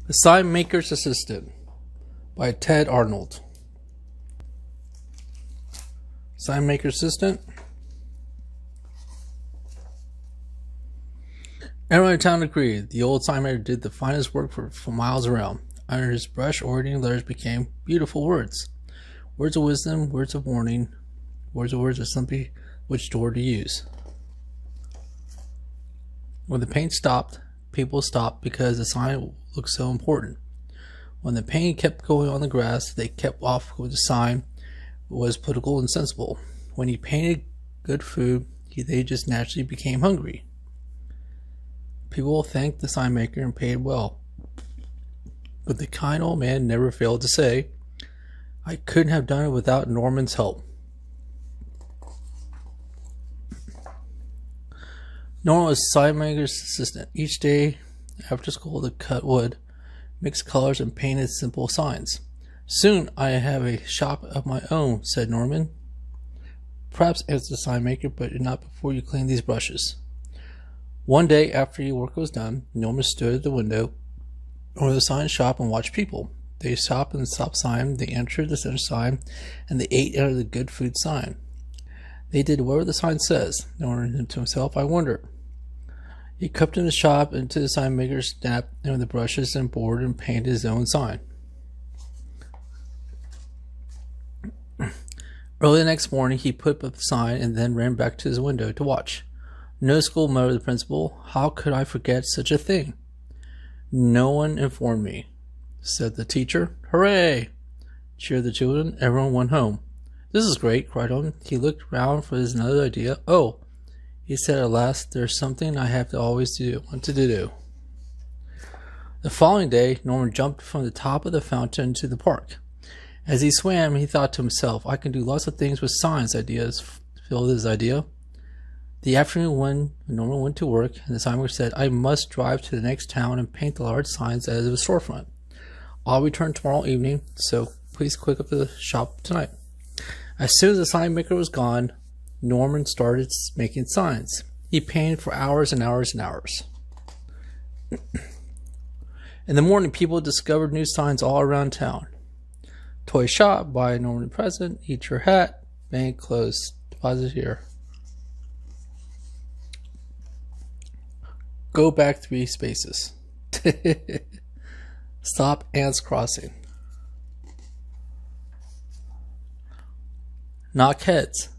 The Signmaker's Assistant by Ted Arnold. Signmaker's Assistant. Everyone in town agreed. The old Signmaker did the finest work for miles around. Under his brush, ordering letters became beautiful words. Words of wisdom, words of warning, words of something which door to use. When the paint stopped, people stopped because the sign looked so important. When the paint kept going on the grass, they kept off with the sign was political and sensible. When he painted good food, they just naturally became hungry. People thanked the Signmaker and paid well. But the kind old man never failed to say, "I couldn't have done it without Norman's help." Norman was Signmaker's assistant. Each day after school, to cut wood, mix colors, and painted simple signs. "Soon I have a shop of my own," said Norman. "Perhaps," answered the Signmaker, "but not before you clean these brushes." One day after your work was done, Norman stood at the window or the sign shop and watched people. They stopped and stopped sign, they entered the center sign, and they ate out of the good food sign. They did whatever the sign says. Norman to himself, "I wonder." He crept in the shop into the Signmaker's nap and with the brushes and board and painted his own sign. Early the next morning, he put up the sign and then ran back to his window to watch. "No school," muttered the principal. "How could I forget such a thing?" "No one informed me," said the teacher. "Hooray!" cheered the children. Everyone went home. "This is great," cried Owen. He looked round for his another idea. "Oh," he said at last, "there's something I have to always wanted to do." The following day, Norman jumped from the top of the fountain to the park. As he swam, he thought to himself, "I can do lots of things with signs." Ideas filled his idea. The afternoon when Norman went to work, and the Signmaker said, "I must drive to the next town and paint the large signs as a storefront. I'll return tomorrow evening, so please quick up the shop tonight." As soon as the Signmaker was gone, Norman started making signs. He painted for hours and hours and hours. In the morning, people discovered new signs all around town. "Toy shop, buy a Norman present, eat your hat, bank closed, deposit here. Go back 3 spaces. Stop ants crossing. Knock heads.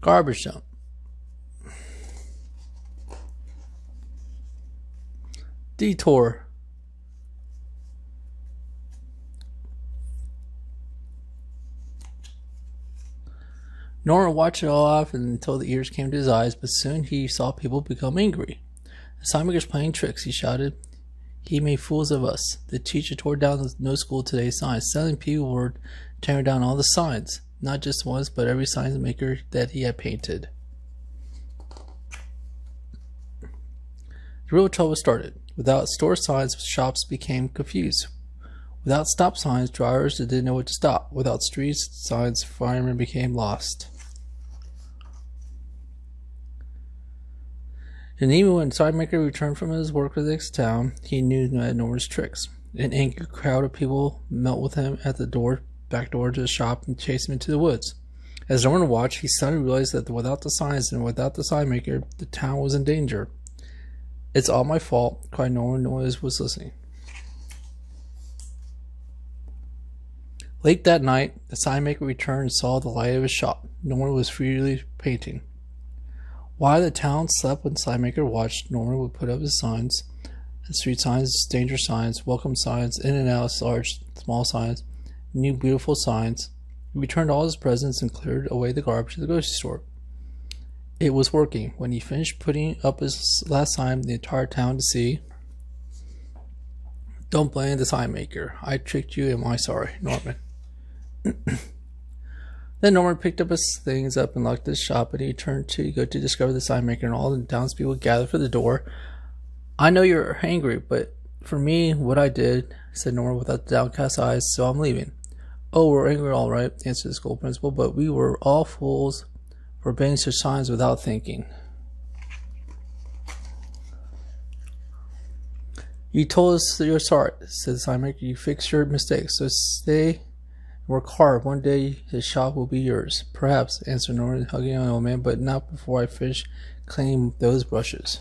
Garbage dump. Detour. Norman watched it all off until the ears came to his eyes, but soon he saw people become angry. "The Signmaker's playing tricks," he shouted. "He made fools of us." The teacher tore down the "No School Today" signs. Suddenly people were tearing down all the signs, not just once, but every Signmaker that he had painted. The real trouble started. Without store signs, shops became confused. Without stop signs, drivers didn't know what to stop. Without street signs, firemen became lost. And even when Signmaker returned from his work for the next town, he knew Norman's tricks. An angry crowd of people met with him at the back door to the shop and chased him into the woods. As Norman watched, he suddenly realized that without the signs and without the Signmaker, the town was in danger. "It's all my fault," cried Norman. No one was listening. Late that night, the Signmaker returned and saw the light of his shop. Norman was freely painting. While the town slept, when Signmaker watched, Norman would put up his signs, and street signs, danger signs, welcome signs, in and out, large, small signs, new beautiful signs. He returned all his presents and cleared away the garbage at the grocery store. It was working. When he finished putting up his last sign, the entire town to see. "Don't blame the Signmaker. I tricked you. Am I sorry, Norman?" Then Norman picked up his things up and locked his shop, and he turned to go to discover the Signmaker, and all the townspeople gathered for the door. "I know you're angry, but for me, what I did," said Norman without downcast eyes, "so I'm leaving." "Oh, we're angry all right," answered the school principal, "but we were all fools for obeying such signs without thinking." You told us that you're sorry, said Signmaker. You fixed your mistakes, so stay and work hard. One day his shop will be yours. Perhaps, answered Nora, hugging on the old man, but not before I finish cleaning those brushes.